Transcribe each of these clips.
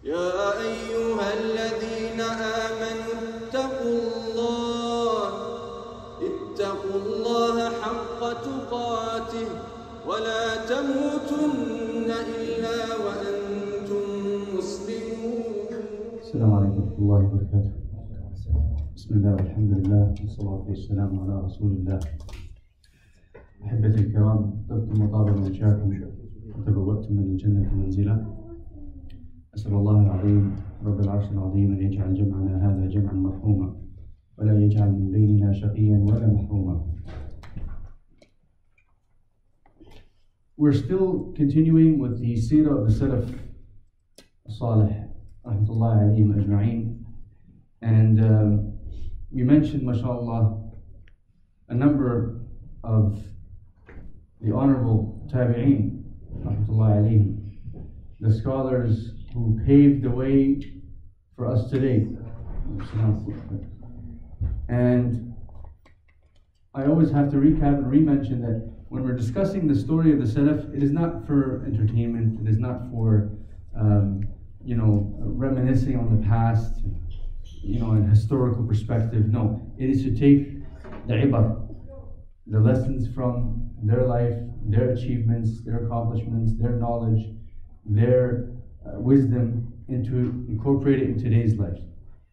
يا أيها الذين آمنوا اتقوا الله حق تقاته ولا تموتن إلا وأنتم مسلمون. السلام عليكم ورحمة الله وبركاته. بسم الله والحمد لله والصلاة والسلام على رسول الله. أحبتي الكرام، طبتم وطاب ممشاكم وتبوأتم من الجنة منزلا. أسأل الله العظيم رب العرش العظيم أن يجعل جمعنا هذا جمعا مرحوما ولا يجعل من بيننا شقيا ولا محروما. We're still continuing with the seerah of the Salaf Salih rahmatullahi alayhim ajma'een, and we mentioned, mashallah, a number of the honorable tabi'een rahmatullahi alayhim, the scholars who paved the way for us today. And I always have to recap and re-mention that when we're discussing the story of the Salaf, it is not for entertainment, it is not for reminiscing on the past, in historical perspective. No, it is to take the ibar, the lessons from their life, their achievements, their accomplishments, their knowledge, their wisdom, into incorporate it in today's life,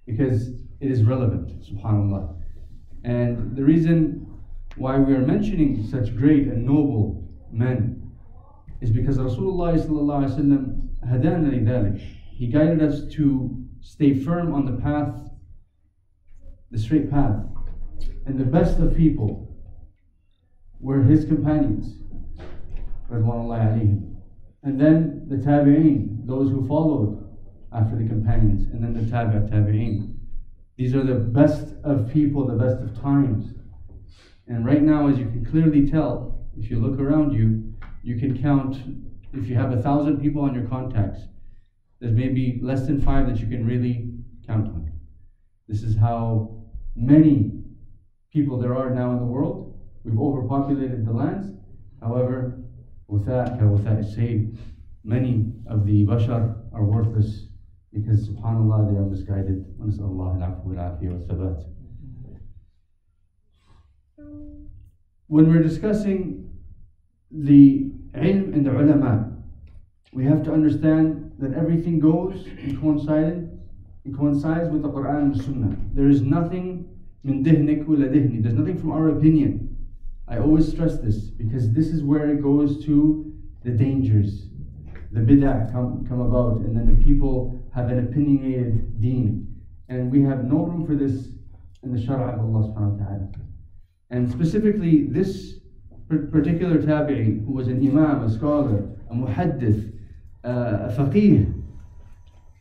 because it is relevant, subhanAllah. And the reason why we are mentioning such great and noble men is because Rasulullah sallallahu alaihi wasallam hadana li dhalik. He guided us to stay firm on the path, the straight path. And the best of people were his companions, radwanullahi alayhim. And then the tabi'een, those who followed after the companions, and then the tabi'een. These are the best of people, the best of times. And right now, as you can clearly tell, if you look around you, you can count, if you have 1,000 people on your contacts, there's maybe less than 5 that you can really count on. This is how many people there are now in the world. We've overpopulated the lands. However, many of the bashar are worthless because, subhanAllah, they are misguided. When we're discussing the ilm and the ulama, we have to understand that everything goes and coincides with the Quran and Sunnah. There is nothing min dihnik wala dihni. There's nothing from our opinion. I always stress this because this is where it goes to the dangers. The bid'ah come about, and then the people have an opinionated deen. And we have no room for this in the Shara of Allah subhanahu wa ta'ala. And specifically, this particular tabi'i, who was an imam, a scholar, a muhaddith, a faqih,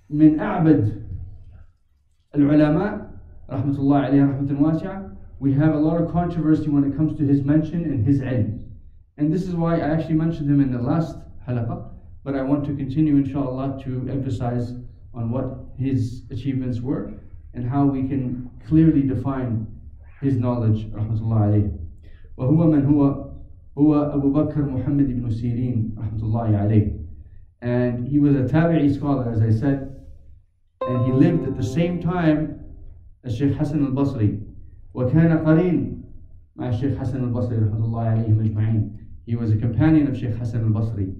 min a'bad al-ulama, rahmatullahi alayhi rahmatan wasi'ah, we have a lot of controversy when it comes to his mention and his ilm. And this is why I actually mentioned him in the last halaqah, but I want to continue, inshallah, to emphasize on what his achievements were and how we can clearly define his knowledge, rahmatullahi alayhi. وهو من هو أبو بكر محمد بن سيرين rahmatullahi alayhi. And he was a tabi'i scholar, as I said, and he lived at the same time as Sheikh Hassan al-Basri. وكان قرين مع Sheikh Hassan al-Basri rahmatullahi alayhim ajma'in. He was a companion of Sheikh Hassan al-Basri,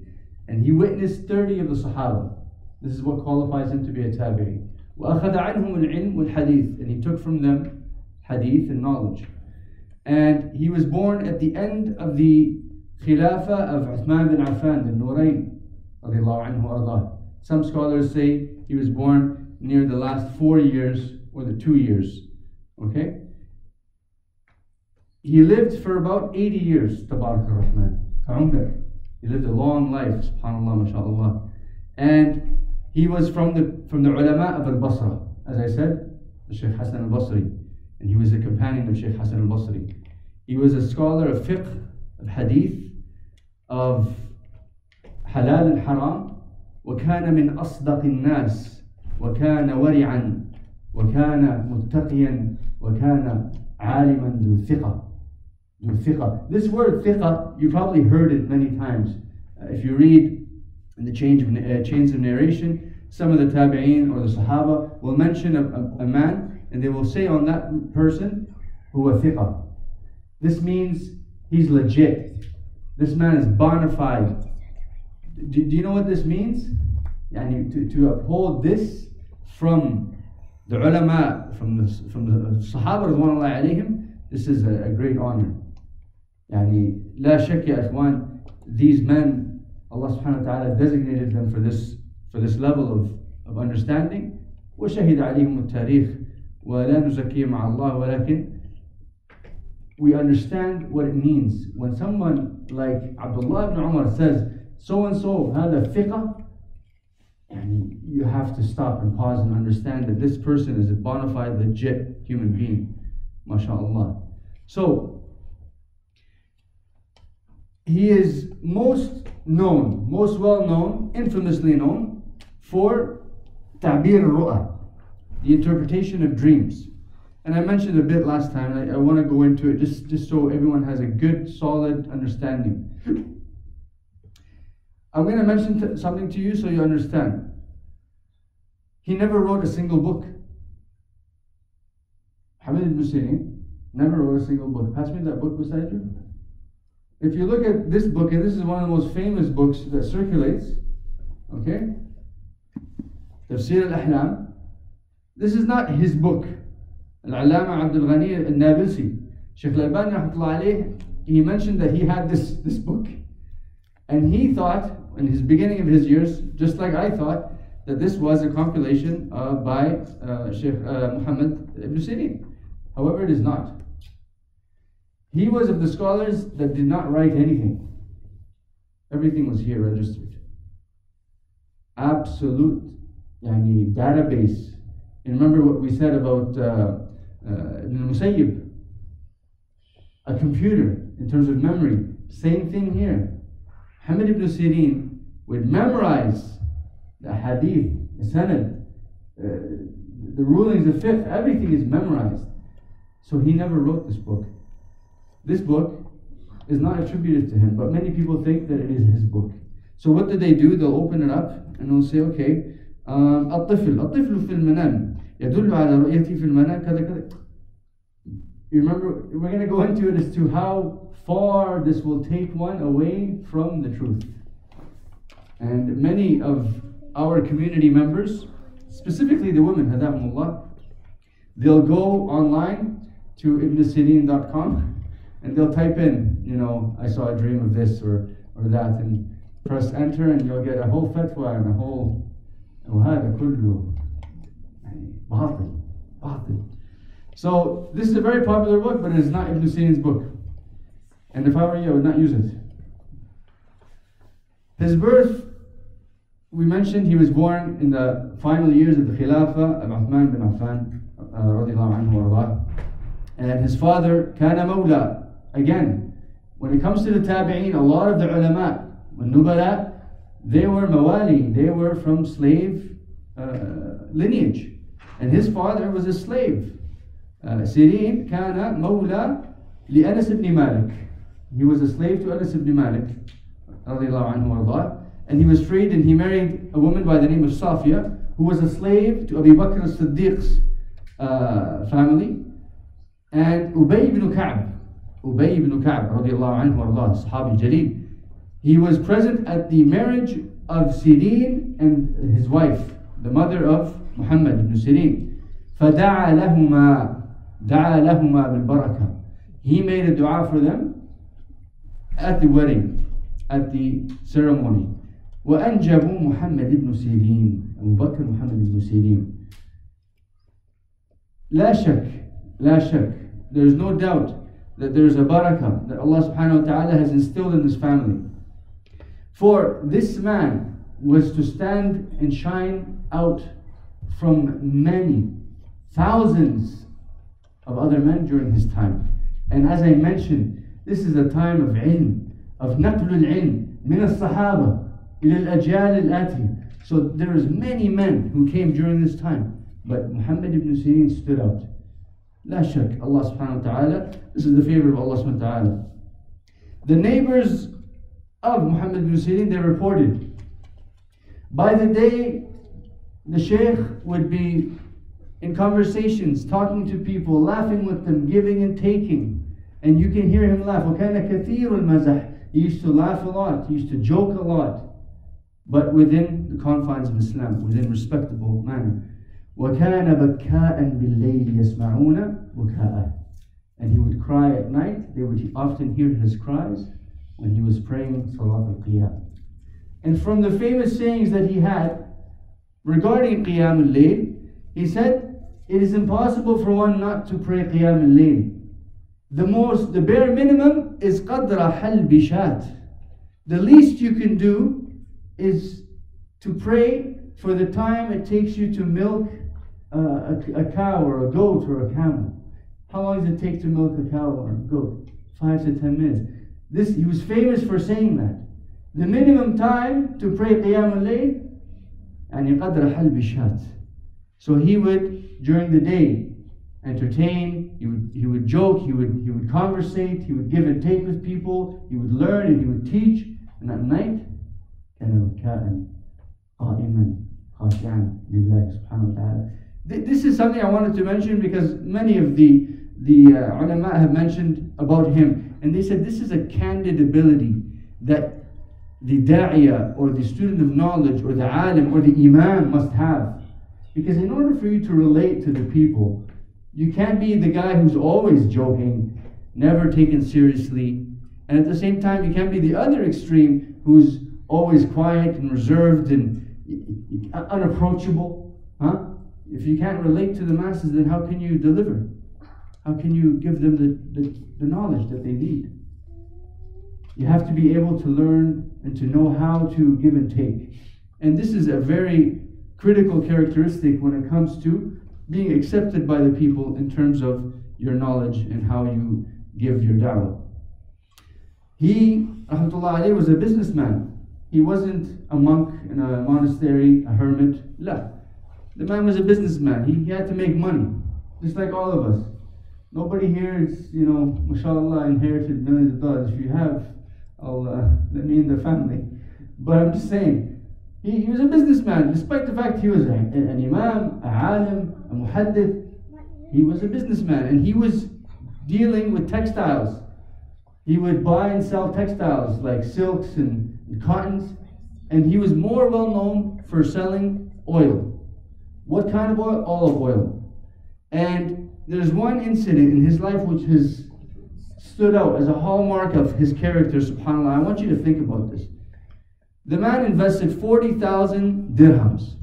and he witnessed 30 of the Sahaba. This is what qualifies him to be a tabi'i. وأخذ عنهم العلم والحديث, and he took from them hadith and knowledge. And he was born at the end of the Khilafah of Uthman bin Affan, the Nurayn, radiallahu anhu ardah. Some scholars say he was born near the last 4 years or the 2 years. Okay? He lived for about 80 years, Tabarak ar-Rahman. He lived a long life, subhanAllah, mashallah. And he was from the ulama of al-Basra, as I said, Sheikh Hassan al-Basri. And he was a companion of Sheikh Hassan al-Basri. He was a scholar of fiqh, of hadith, of halal and haram. وكان من أصدق الناس وكان ورعا وكان متقيا وكان عالما ذو ثقة. This word thiqa, you probably heard it many times. If you read in the chains of narration, some of the tabi'een or the sahaba will mention a man, and they will say on that person, huwa thiqa. This means he's legit. This man is bona fide. Do you know what this means? Yani to uphold this from the ulama, from the sahaba radwanullahi alayhim, this is a great honor. Yani la shak ya ikhwan, these men, Allah subhanahu wa ta'ala designated them for this level of understanding. وشهد عليهم التاريخ ولا نزكي مع الله ولكن we understand what it means when someone like Abdullah ibn Umar says so and so هذا ثقة, and you have to stop and pause and understand that this person is a bona fide legit human being, mashallah. So he is most well known, infamously known for ta'bir ru'a, the interpretation of dreams. And I mentioned a bit last time, I want to go into it just so everyone has a good, solid understanding. I'm going to mention something to you so you understand. He never wrote a single book. Muhammad ibn Sireen never wrote a single book. Pass me that book beside you. If you look at this book, and this is one of the most famous books that circulates, okay? Tafsir al-Ahlam. This is not his book. Al-Allama Abdul Ghani al-Nabulsi, Shaykh al-Albani rahmatullah alayh, he mentioned that he had this book. And he thought, in his beginning of his years, just like I thought, that this was a compilation by Shaykh Muhammad ibn Sireen. However, it is not. He was of the scholars that did not write anything. Everything was here registered. Absolute database. And remember what we said about Ibn Musayyib. A computer in terms of memory. Same thing here. Muhammad ibn Sireen would memorize the hadith, the sanad, the rulings of fiqh, everything is memorized. So he never wrote this book. This book is not attributed to him, but many people think that it is his book. So what do? They'll open it up and they'll say, okay, الطفل في المنام يدل على رؤيتي في المنام كذا كذا. You remember, we're going to go into it as to how far this will take one away from the truth. And many of our community members, specifically the women, hadahumullah, they'll go online to ibnsireen.com and they'll type in, I saw a dream of this or that, and press enter, and you'll get a whole fatwa and a whole وهذا كله باطل. So this is a very popular book, but it is not Ibn Sireen's book. And if I were you, I would not use it. His birth, we mentioned he was born in the final years of the Khilafah of Uthman bin Affan radiallahu anhu warḍah. And his father, kana mawla. Again, when it comes to the tabi'een, a lot of the ulama, nubala, they were mawali, they were from slave lineage. And his father was a slave. Sireen kana mawla li Anas ibn Malik. He was a slave to Anas ibn Malik radiallahu anhu warḍah. And he was freed, and he married a woman by the name of Safia, who was a slave to Abu Bakr as-Siddiq's family. And Ubay ibn Ka'b radiallahu anhu warḍah, Sahabi Jaleel, he was present at the marriage of Sireen and his wife, the mother of Muhammad ibn Sireen. فَدَعَى لَهُمَا بِالْبَرَكَةِ. He made a dua for them at the wedding, at the ceremony. وَأَنْجَبُوا مُحَمَّد ibn Sireen, Abu Bakr Muhammad ibn Sireen. لا شك, there is no doubt that there is a barakah that Allah subhanahu wa ta'ala has instilled in this family. For this man was to stand and shine out from many thousands of other men during his time. And as I mentioned, this is a time of ilm, of naqlul ilm min al-sahaba ila al-ajyal al-ati. So there is many men who came during this time, but Muhammad ibn Sireen stood out. La shak, Allah subhanahu wa ta'ala, this is the favor of Allah subhanahu wa ta'ala. The neighbors of Muhammad ibn Sireen, they reported, by the day The Shaykh would be in conversations, talking to people, laughing with them, giving and taking. And you can hear him laugh. وَكَانَ كَثِيرُ الْمَزَحِ He used to laugh a lot, he used to joke a lot, but within the confines of Islam, within respectable manner. وَكَانَ بَكَّاءً بِاللَّيْلِ يَسْمَعُونَ بُكَاءً And he would cry at night. They would often hear his cries when he was praying Salat al-Qiyam. And from the famous sayings that he had regarding Qiyam al-Layl, he said, it is impossible for one not to pray Qiyam al-Layl. The bare minimum is qadra hal bishat. The least you can do is to pray for the time it takes you to milk a cow or a goat or a camel. How long does it take to milk a cow or a goat? 5 to 10 minutes. He was famous for saying that. The minimum time to pray Qiyam al-Layl, yani qadra hal bishat. So he would, during the day, entertain, he would joke, he would conversate, he would give and take with people, he would learn and he would teach. And at night, this is something I wanted to mention because many of the ulama have mentioned about him, and they said this is a candid ability that the da'iyah or the student of knowledge or the alim or the imam must have. Because in order for you to relate to the people, you can't be the guy who's always joking, never taken seriously, and at the same time you can't be the other extreme who's always quiet and reserved and unapproachable. If you can't relate to the masses, then how can you deliver? How can you give them the knowledge that they need? You have to be able to learn and to know how to give and take. And this is a very critical characteristic when it comes to being accepted by the people in terms of your knowledge and how you give your da'wah. He, rahmatullah alayhi, was a businessman. He wasn't a monk in a monastery, a hermit. La. The man was a businessman. He had to make money, just like all of us. Nobody here is, mashallah, inherited millions of dollars. If you have, let me in the family. But I'm just saying, he was a businessman, despite the fact he was an imam, a alim, a muhaddith. He was a businessman, and he was dealing with textiles. He would buy and sell textiles like silks and cottons, and he was more well known for selling oil. What kind of oil? Olive oil. And there's one incident in his life which has stood out as a hallmark of his character, subhanAllah. I want you to think about this. The man invested 40,000 dirhams.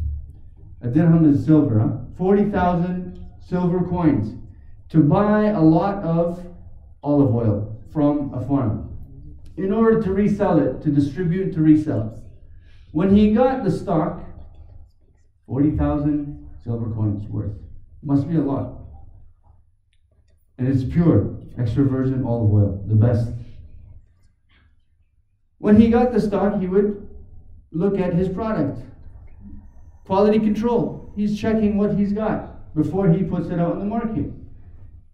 A dirham is silver, 40,000 silver coins to buy a lot of olive oil from a farm in order to resell it, to distribute, to resell it. When he got the stock, 40,000 silver coins worth. Must be a lot. And it's pure, extra virgin olive oil, the best. When he got the stock, he would look at his product. Quality control. He's checking what he's got before he puts it out in the market.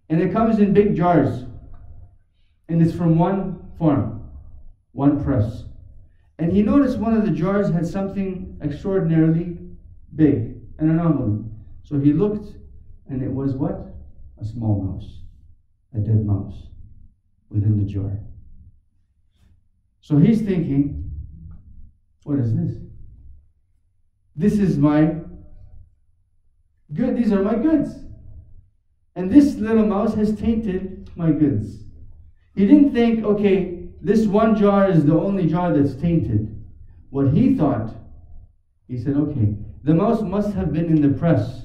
And it comes in big jars. And it's from one farm, one press. And he noticed one of the jars had something extraordinarily big, an anomaly. So he looked, and it was what? A small mouse. A dead mouse within the jar. So he's thinking, what is this? This is my good. These are my goods. And this little mouse has tainted my goods. He didn't think, okay, this one jar is the only jar that's tainted. What he thought, he said, okay, the mouse must have been in the press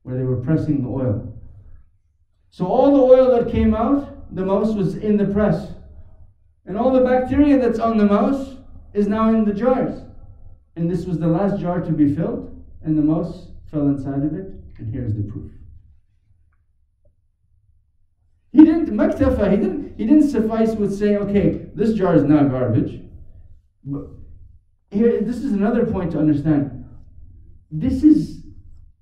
where they were pressing the oil. So all the oil that came out, the mouse was in the press. And all the bacteria that's on the mouse is now in the jars. And this was the last jar to be filled, and the mouse fell inside of it, and here's the proof. He didn't suffice with saying, okay, this jar is now garbage. But here, this is another point to understand. This is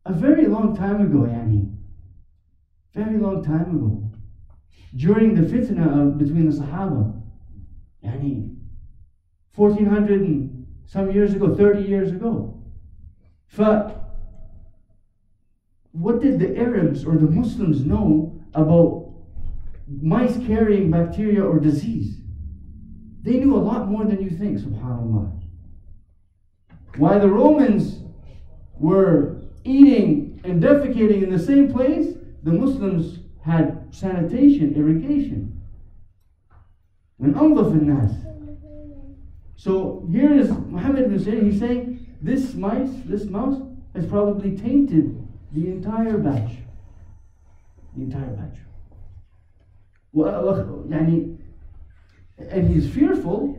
a very long time ago, Yani. Very long time ago. During the fitna between the Sahaba. Yani, 1400 and some years ago, 30 years ago. what did the Arabs or the Muslims know about mice carrying bacteria or disease? They knew a lot more than you think, subhanAllah. While the Romans were eating and defecating in the same place, the Muslims had sanitation, irrigation. And أنظف الناس. So here is Muhammad ibn Sireen, he's saying this mouse has probably tainted the entire batch. The entire batch. And he's fearful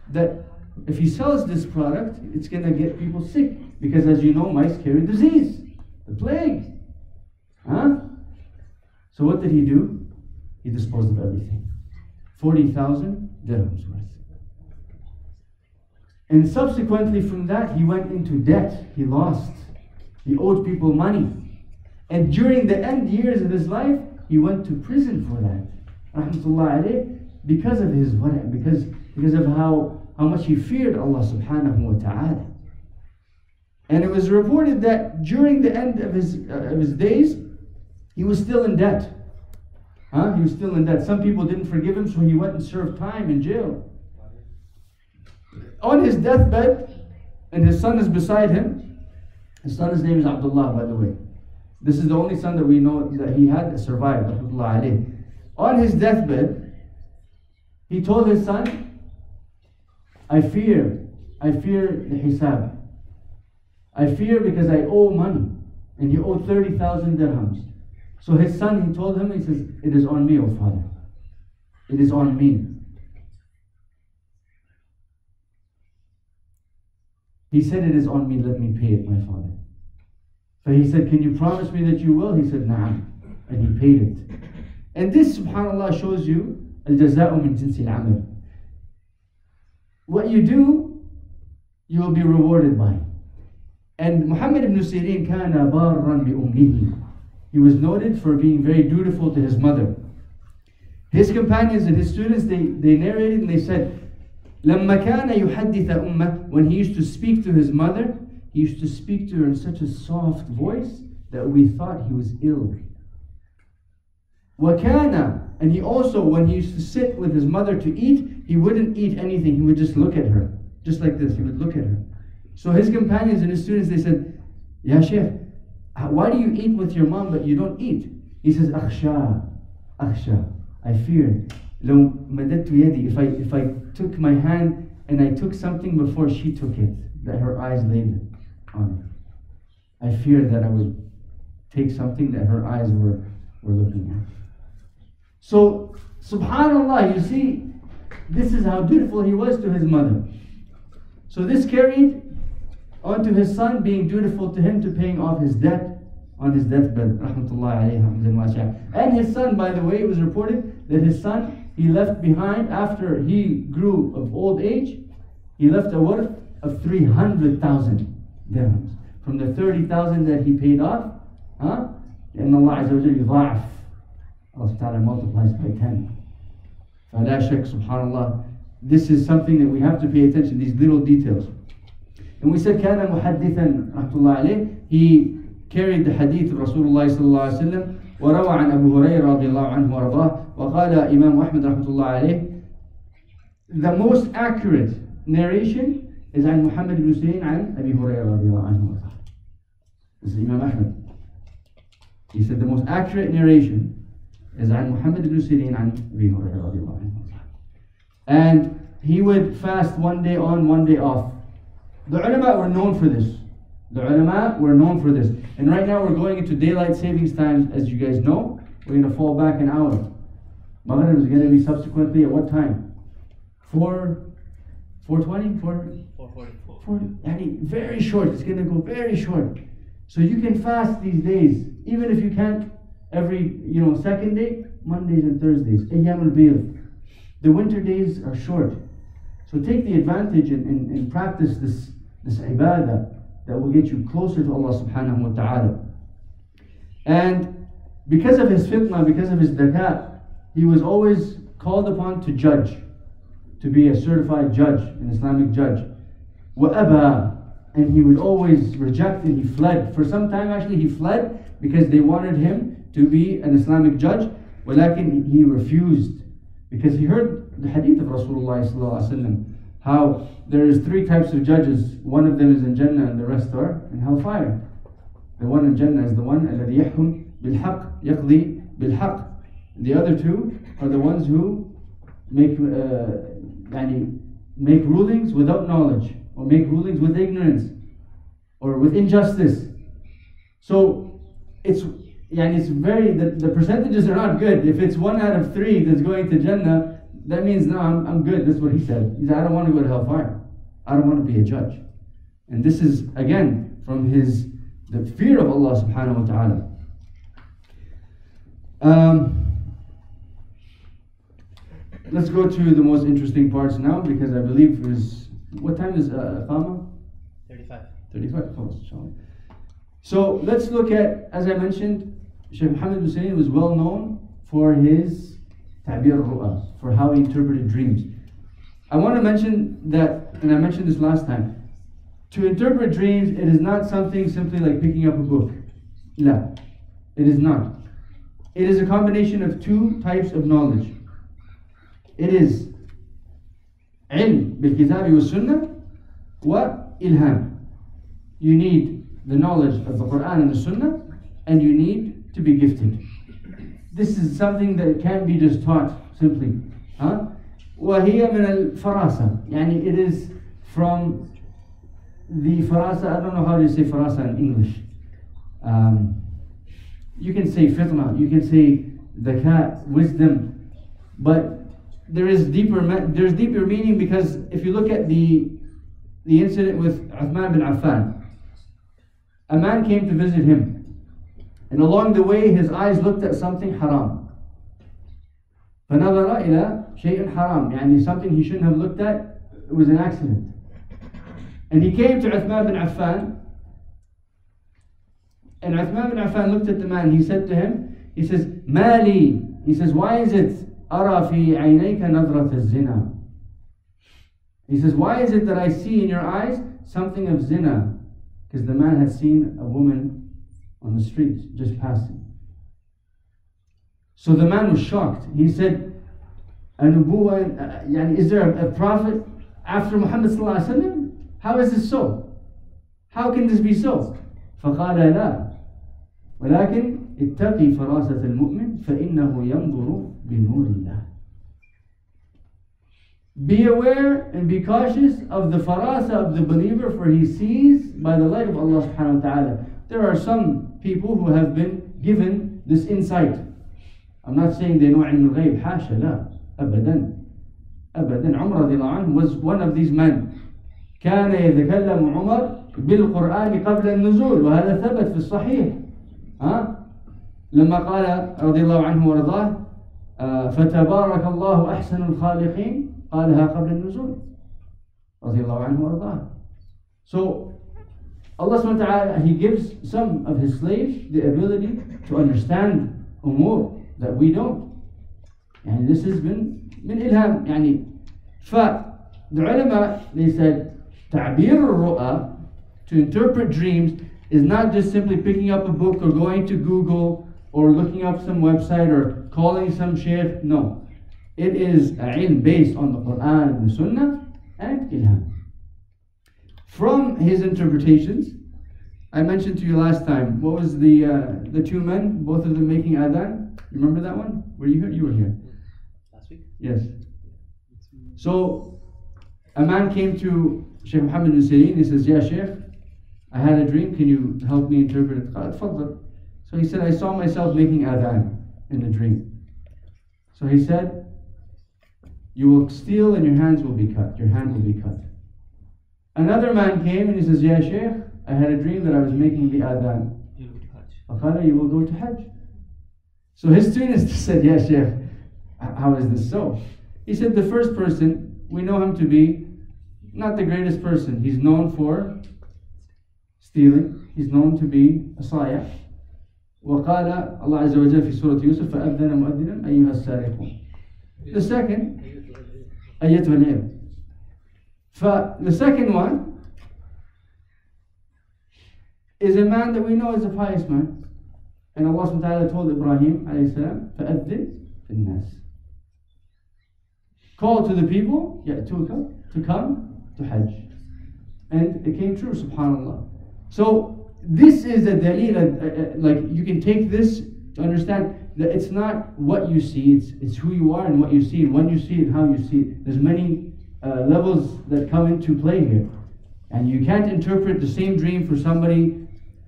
that if he sells this product, it's going to get people sick. Because as you know, mice carry disease, the plague. Huh? So what did he do? He disposed of everything. 40,000 dirhams worth. And subsequently from that, he went into debt. He lost. He owed people money. And during the end years of his life, he went to prison for that. Rahmatullah alayh, because of his wara', because of how much he feared Allah subhanahu wa ta'ala. And it was reported that during the end of his days, he was still in debt. He was still in debt. Some people didn't forgive him, so he went and served time in jail. On his deathbed, and his son is beside him. His son's name is Abdullah, by the way. This is the only son that we know that he had that survived. Rahmatullah alayh. On his deathbed, he told his son, I fear the hisab. I fear because I owe money. And he owed 30,000 dirhams. So his son, he told him, he says, it is on me, O father. It is on me. He said, it is on me, let me pay it, my father. So he said, can you promise me that you will? He said, na'am. And he paid it. And this, subhanAllah, shows you al-jaza'u min jinsi al-amal. What you do, you will be rewarded by. And Muhammad ibn Sireen kana barran bi ummihi. He was noted for being very dutiful to his mother. His companions and his students, they narrated and they said, لما كان يحدث أمه, when he used to speak to his mother, he used to speak to her in such a soft voice that we thought he was ill. وكان, and he also, when he used to sit with his mother to eat, he wouldn't eat anything, he would just look at her. Just like this, he would look at her. So his companions and his students, they said, Ya Shaykh, why do you eat with your mom but you don't eat? He says, أخشى, I fear. لو مددت يدي, if I took my hand and I took something before she took it, that her eyes laid on it. I fear that I would take something that her eyes were looking at. So, subhanAllah, you see, this is how dutiful he was to his mother. So this carried onto his son being dutiful to him, to paying off his debt on his deathbed. Rahmatullahi alayhi. And his son, by the way, it was reported that his son, he left behind, after he grew of old age, he left a worth of 300,000 dirhams. From the 30,000 that he paid off, and Allah Azza wa Jalla yudha'af. Allah Ta'ala multiplies by 10. فَلَا شَكْ, subhanAllah, this is something that we have to pay attention, these little details. And we said, كَانَ مُحَدِّثًا rahmatullah alayh. He carried the hadith of Rasulullah sallallahu alayhi wa sallam. وروى عن أبو هريرة رضي الله عنه وأرضاه وقال إمام أحمد رحمة الله عليه, the most accurate narration is عن محمد بن سيرين عن أبي هريرة رضي الله عنه وأرضاه. This is Imam Ahmad. He said the most accurate narration is عن محمد بن سيرين عن أبي هريرة رضي الله عنه وأرضاه. And he would fast one day on, one day off. The ulama were known for this. And right now we're going into daylight savings times, as you guys know. We're going to fall back an hour. Maghrib is going to be subsequently at what time? 4:20? 4:40. Very short. It's going to go very short. So you can fast these days, even if you can't every second day, Mondays and Thursdays. Ayyam al-Bayt. The winter days are short. So take the advantage and practice this ibadah that will get you closer to Allah subhanahu wa ta'ala. And because of his fitna, because of his dhakat, he was always called upon to judge, to be a certified judge, an Islamic judge. وَأَبَى, and he would always reject, and he fled. For some time actually he fled because they wanted him to be an Islamic judge, ولكن he refused because he heard the hadith of Rasulullah sallallahu alaihi wasallam, how there is 3 types of judges. One of them is in Jannah and the rest are in hellfire. The one in Jannah is the one الذي يحكم بالحق يقضي بالحق. The other 2 are the ones who make rulings without knowledge, or make rulings with ignorance or with injustice. So it's very, the percentages are not good. If it's 1 out of 3 that's going to Jannah, that means no, I'm good. That's what he said. He said, I don't want to go to hellfire. I don't want to be a judge. And this is again from the fear of Allah subhanahu wa ta'ala. Let's go to the most interesting parts now, because I believe it was, what time is Iqama? 35. So let's look at, as I mentioned, Shaykh Muhammad bin Sireen was well known for his ta'bir al-ru'a, for how he interpreted dreams. I want to mention that, and I mentioned this last time, to interpret dreams, it is not something simply like picking up a book. La, it is not. It is a combination of 2 types of knowledge. It is ilm bil-kitab wa sunnah wa ilham. You need the knowledge of the Quran and the Sunnah, and you need to be gifted. This is something that can't be just taught simply. وهي من الفراسة. It is from the farasa. I don't know how to say farasa in English. You can say fitna, you can say dhaka, wisdom, but there's deeper meaning, because if you look at the incident with Uthman bin Affan, a man came to visit him, and along the way his eyes looked at something haram. فنظر إلى شيء حرام, something he shouldn't have looked at. It was an accident. And he came to Uthman bin Affan, and Uthman bin Affan looked at the man. He said to him, he says, Mali. He says, why is it أرى في عينيك نظرة الزنا? He says, why is it that I see in your eyes something of zina? Because the man had seen a woman on the street just passing. So the man was shocked. He said, is there a prophet after Muhammad sallallahu alaihi wasallam? How is this so? How can this be so? فقال لا ولكن اتقي فراسة المؤمن فإنه ينظر بنور الله. Be aware and be cautious of the farasa of the believer, for he sees by the light of Allah subhanahu wa ta'ala. There are some people who have been given this insight. I'm not saying they know ilm al-ghayb, حاشا لا أبدا أبدا. Umar radiallahu anhu was one of these men. كان يتكلم عمر بالقرآن قبل النزول، وهذا ثبت في الصحيح. لما قال رضي الله عنه ورضاه فتبارك الله أحسن الخالقين قالها قبل النزول رضي الله عنه ورضاه. So Allah subhanahu wa ta'ala, He gives some of His slaves the ability to understand umur that we don't. And this has been من إلهام. The ulama, they said تعبير الرؤى, to interpret dreams, is not just simply picking up a book or going to Google or looking up some website or calling some sheikh. No. It is a ilm based on the Quran and the Sunnah and ilham. From his interpretations, I mentioned to you last time, what was the 2 men, both of them making adhan? You remember that one? Were you here? You were here. Last week? Yes. So, a man came to Shaykh Muhammad bin Sireen. He says, Ya Shaykh, I had a dream. Can you help me interpret it? So he said, I saw myself making adhan in the dream. So he said, you will steal and your hands will be cut. Your hand will be cut. Another man came and he says, Ya Shaykh, I had a dream that I was making the adhan. You will go to Hajj. So his students said, Ya Shaykh, how is this so? He said, the first person, we know him to be not the greatest person. He's known for stealing. He's known to be a صايع. وقال الله عز وجل في سورة يوسف فأذن مؤذن أيها السارقون. The second, أيتها العير. The second one, is a man that we know is a pious man. And Allah subhanahu wa ta'ala told Ibrahim alayhi salam, فَأَذِّنْ فِي النَّاسِ. Call to the people, to come to Hajj. And it came true, subhanAllah. So this is a daleel, like you can take this to understand that it's not what you see, it's who you are and what you see, and when you see it, how you see it. There's many levels that come into play here. And you can't interpret the same dream for somebody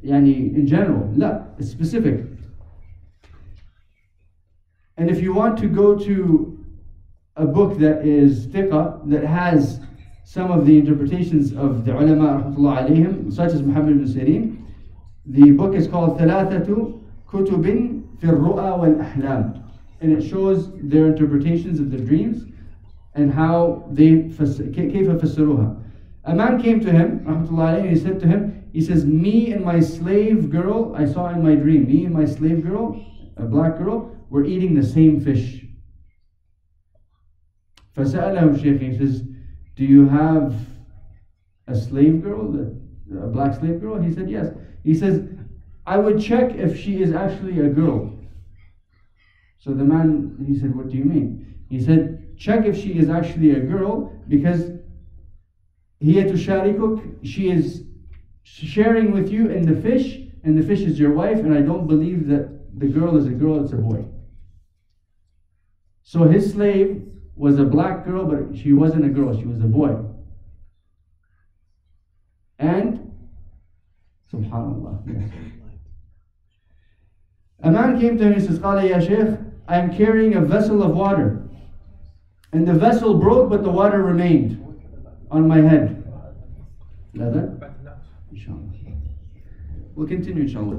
in general. La, it's specific. And if you want to go to a book that is fiqh, that has some of the interpretations of the ulama rahmatullah alayhim, such as Muhammad ibn Sireen, the book is called ثلاثة كتب في الرؤى والأحلام, and it shows their interpretations of the dreams and how they كيف فسروها. A man came to him rahmatullah alayhi, and he said to him, he says, me and my slave girl, I saw in my dream, me and my slave girl, a black girl, were eating the same fish. فسأله الشيخ, he says, do you have a slave girl, a black slave girl? He said, yes. He says, I would check if she is actually a girl. So the man, he said, what do you mean? He said, check if she is actually a girl, because هي تشاركك, she is sharing with you in the fish, and the fish is your wife, and I don't believe that the girl is a girl, it's a boy. So his slave was a black girl, but she wasn't a girl, she was a boy. And subhanallah, yes. A man came to him and says, قال يا شيخ, I am carrying a vessel of water, and the vessel broke, but the water remained on my head. Inshallah. We'll continue, inshallah.